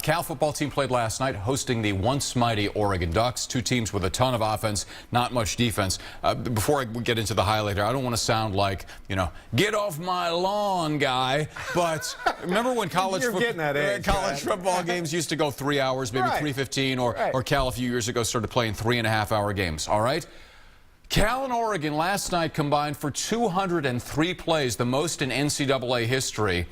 Cal football team played last night, hosting the once mighty Oregon Ducks. Two teams with a ton of offense, not much defense. Before I get into the highlight here, I don't want to sound like, get off my lawn guy. But remember when college football games used to go 3 hours, maybe 3:15, or Cal a few years ago started playing 3.5-hour games. All right. Cal and Oregon last night combined for 203 plays, the most in NCAA history.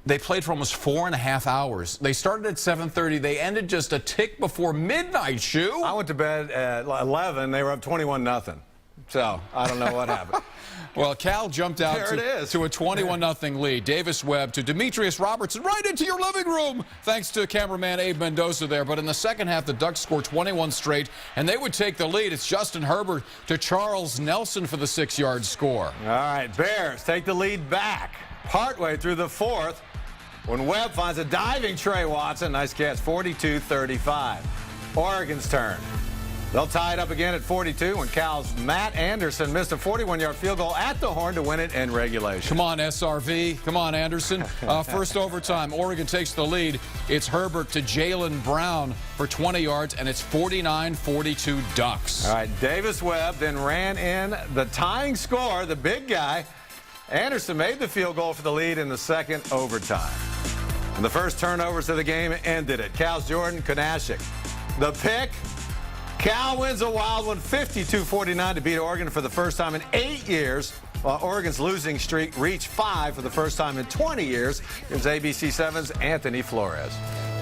They played for almost 4.5 hours. They started at 7:30. They ended just a tick before midnight, Shoe. I went to bed at 11. They were up 21-0. So I don't know what happened. Well, Cal jumped out to a 21-0 lead. Davis Webb to Demetrius Robertson right into your living room, thanks to cameraman Abe Mendoza there. But in the second half, the Ducks scored 21 straight, and they would take the lead. It's Justin Herbert to Charles Nelson for the 6-yard score. All right, Bears take the lead back partway through the fourth when Webb finds a diving Trey Watson. Nice catch, 42-35. Oregon's turn. They'll tie it up again at 42 when Cal's Matt Anderson missed a 41-yard field goal at the horn to win it in regulation. Come on, SRV. Come on, Anderson. First overtime, Oregon takes the lead. It's Herbert to Jalen Brown for 20 yards, and it's 49-42 Ducks. All right, Davis Webb then ran in the tying score, the big guy. Anderson made the field goal for the lead in the second overtime. And the first turnovers of the game ended it. Cal's Jordan Konashik. The pick. Cal wins a wild one, 52-49 to beat Oregon for the first time in 8 years, while Oregon's losing streak reached 5 for the first time in 20 years. Here's ABC 7's Anthony Flores.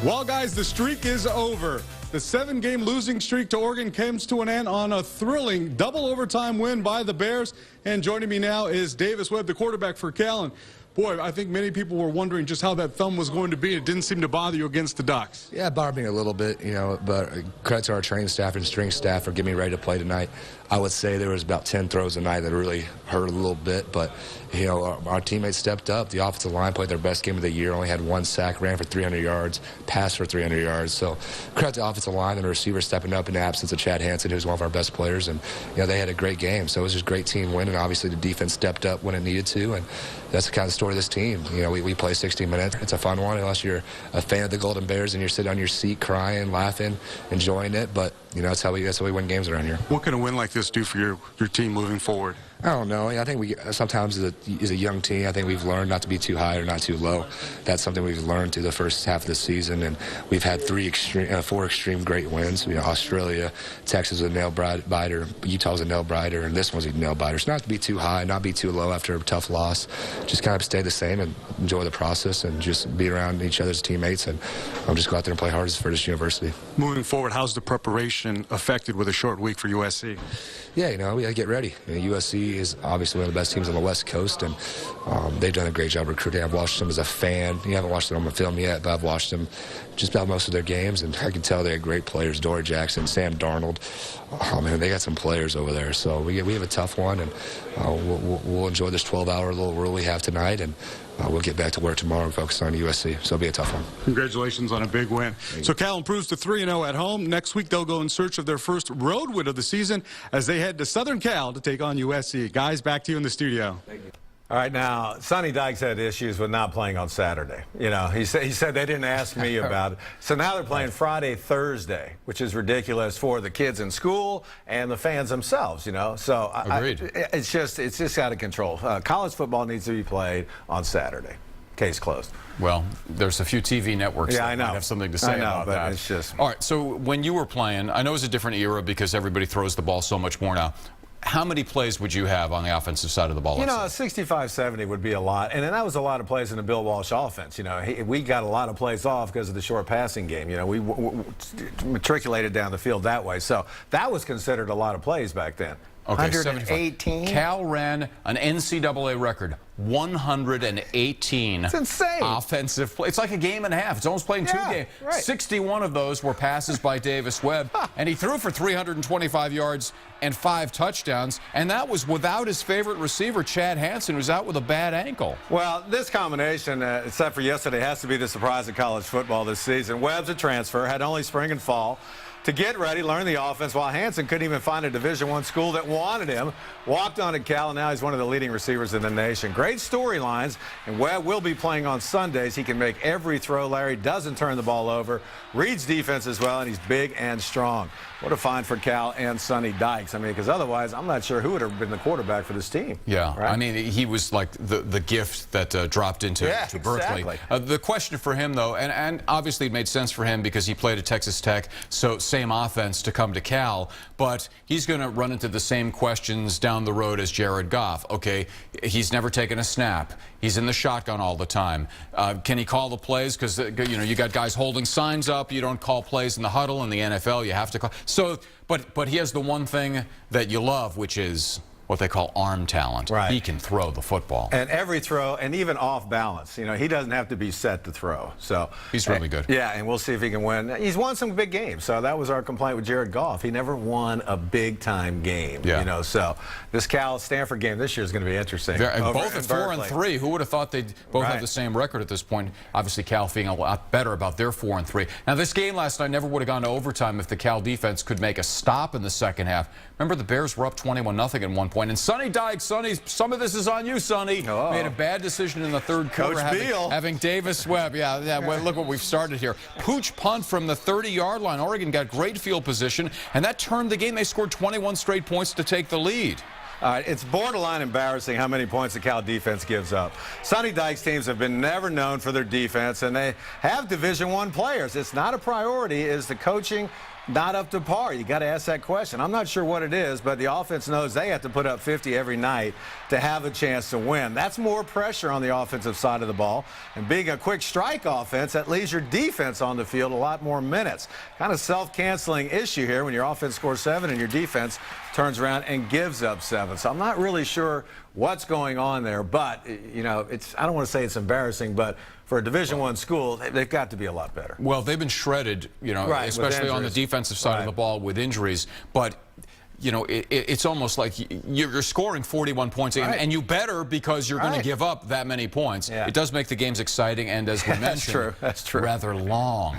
Well, guys, the streak is over. The 7-game losing streak to Oregon comes to an end on a thrilling double overtime win by the Bears. And joining me now is Davis Webb, the quarterback for Cal. And boy, I think many people were wondering just how that thumb was going to be. It didn't seem to bother you against the Ducks. Yeah, it bothered me a little bit, but credit to our training staff and strength staff for getting me ready to play tonight. I would say there was about 10 throws tonight that really hurt a little bit, but, our teammates stepped up. The offensive line played their best game of the year, only had 1 sack, ran for 300 yards, passed for 300 yards. So credit to the offensive line and the receivers stepping up in the absence of Chad Hansen, who's one of our best players, and, they had a great game. So it was just a great team win, and obviously the defense stepped up when it needed to, and that's the kind of story of this team. We play 60 minutes. It's a fun one unless you're a fan of the Golden Bears and you're sitting on your seat crying, laughing, enjoying it, but, that's how we win games around here. What can a win like this do for your team moving forward? I don't know. I think we sometimes as a young team, I think we've learned not to be too high or not too low. That's something we've learned through the first half of the season, and we've had 4 extreme great wins. Australia, Texas was a nail biter, Utah was a nail biter, and this one's a nail biter. So not to be too high, not be too low after a tough loss. Just kind of stay the same and enjoy the process and just be around each other's teammates and just go out there and play hard for this university. Moving forward, how's the preparation affected with a short week for USC? Yeah, we got to get ready. USC is obviously one of the best teams on the West Coast, and they've done a great job recruiting. I've watched them as a fan. You haven't watched them on the film yet, but I've watched them just about most of their games, and I can tell they have great players. Dory Jackson, Sam Darnold. Oh, man, they got some players over there. So we have a tough one, and we'll enjoy this 12-hour little rule we have tonight, and we'll get back to work tomorrow and focus on USC. So it'll be a tough one. Congratulations on a big win. So Cal improves to 3-0 at home. Next week, they'll go in search of their first road win of the season as they head to Southern Cal to take on USC. Guys, back to you in the studio. Thank you. All right, now, Sonny Dykes had issues with not playing on Saturday. He said they didn't ask me about it. So now they're playing Friday, Thursday, which is ridiculous for the kids in school and the fans themselves, So Agreed. It's just out of control. College football needs to be played on Saturday. Case closed. Well, there's a few TV networks that might have something to say about that. It's just... All right, so when you were playing, I know it's a different era because everybody throws the ball so much more now. How many plays would you have on the offensive side of the ball? 65-70 would be a lot. And then that was a lot of plays in the Bill Walsh offense. We got a lot of plays off because of the short passing game. We matriculated down the field that way. So that was considered a lot of plays back then. Okay, 118. Cal ran an NCAA record, 118. It's insane. Offensive play. It's like a game and a half. It's almost playing 2 games. Right. 61 of those were passes by Davis Webb, and he threw for 325 yards and 5 touchdowns, and that was without his favorite receiver, Chad Hansen, who's out with a bad ankle. Well, this combination, except for yesterday, has to be the surprise of college football this season. Webb's a transfer, had only spring and fall to get ready, learn the offense, while Hansen couldn't even find a Division I school that wanted him. Walked on at Cal, and now he's one of the leading receivers in the nation. Great great storylines, and Webb will be playing on Sundays. He can make every throw. Larry doesn't turn the ball over, reads defense as well, and he's big and strong. What a find for Cal and Sonny Dykes. I mean, because otherwise, I'm not sure who would have been the quarterback for this team. Yeah, right? I mean, he was like the gift that dropped into to Berkeley. Exactly. The question for him, though, and obviously it made sense for him because he played at Texas Tech, so same offense to come to Cal, but he's going to run into the same questions down the road as Jared Goff. Okay, he's never taken a snap. He's in the shotgun all the time. Can he call the plays? Because you got guys holding signs up. You don't call plays in the huddle. In the NFL, you have to call. So, but he has the one thing that you love, which is what they call arm talent. Right. He can throw the football. And every throw, and even off balance. He doesn't have to be set to throw. So he's really good. Yeah, and we'll see if he can win. He's won some big games. So that was our complaint with Jared Goff. He never won a big-time game. Yeah. So this Cal-Stanford game this year is going to be interesting. Both at 4-3. Who would have thought they'd both have the same record at this point? Obviously, Cal feeling a lot better about their 4-3. Now, this game last night never would have gone to overtime if the Cal defense could make a stop in the second half. Remember, the Bears were up 21-0 at one point, and Sonny Dykes, some of this is on you, Sonny. Oh. Made a bad decision in the third quarter, having Davis Webb. Well, look what we've started here. Pooch punt from the 30-yard line. Oregon got great field position, and that turned the game. They scored 21 straight points to take the lead. It's borderline embarrassing how many points the Cal defense gives up. Sonny Dykes teams have been never known for their defense, and they have Division I players. It's not a priority. Is the coaching not up to par? You got to ask that question. I'm not sure what it is, but the offense knows they have to put up 50 every night to have a chance to win. That's more pressure on the offensive side of the ball. And being a quick strike offense, that leaves your defense on the field a lot more minutes. Kind of self-canceling issue here when your offense scores 7 and your defense turns around and gives up 7. So I'm not really sure what's going on there, but I don't want to say it's embarrassing, but for a Division I school, they've got to be a lot better. Well, they've been shredded, especially on the defensive side of the ball with injuries. But it's almost like you're scoring 41 points, and you better, because you're going to give up that many points. Yeah. It does make the games exciting, and as we mentioned, That's true. rather long.